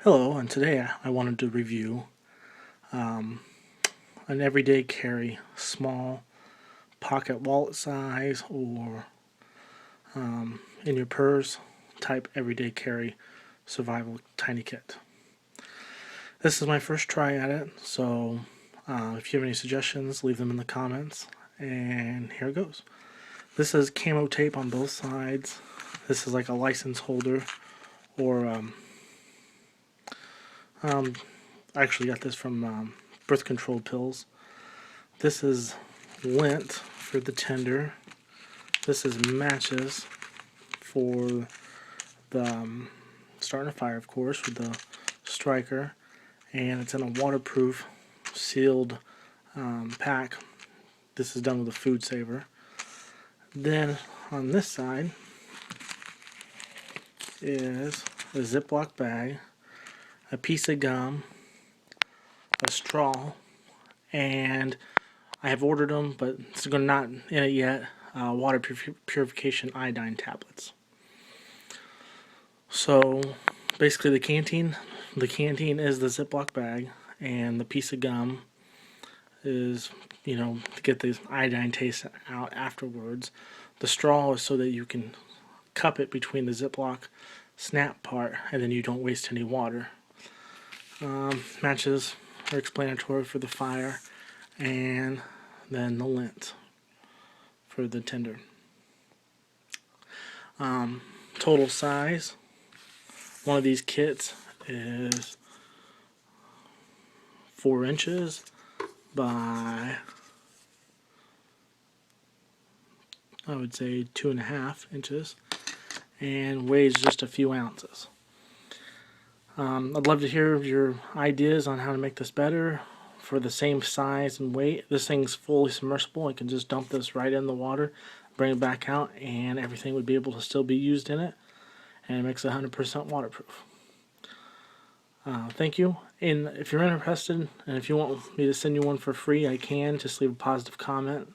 Hello, and today I wanted to review an everyday carry, small pocket wallet size or in your purse type everyday carry survival tiny kit. This is my first try at it, so if you have any suggestions, leave them in the comments. And here it goes. This is camo tape on both sides. This is like a license holder, or I actually got this from birth control pills. This is lint for the tender. This is matches for the starting a fire, of course, with the striker, and it's in a waterproof sealed pack. This is done with a food saver. Then on this side is a Ziploc bag, a piece of gum, a straw, and I have ordered them, but it's not in it yet, water purification iodine tablets. So basically the canteen is the Ziploc bag, and the piece of gum is, to get the iodine taste out afterwards. The straw is so that you can cup it between the Ziploc snap part, and then you don't waste any water. Matches are explanatory for the fire, and then the lint for the tinder. Total size, one of these kits is 4 inches by, I would say, 2.5 inches, and weighs just a few ounces. I'd love to hear your ideas on how to make this better for the same size and weight. This thing's fully submersible. I can just dump this right in the water, bring it back out, and everything would be able to still be used in it, and it makes it 100% waterproof. Thank you, and if you're interested, and if you want me to send you one for free, I can. Just leave a positive comment,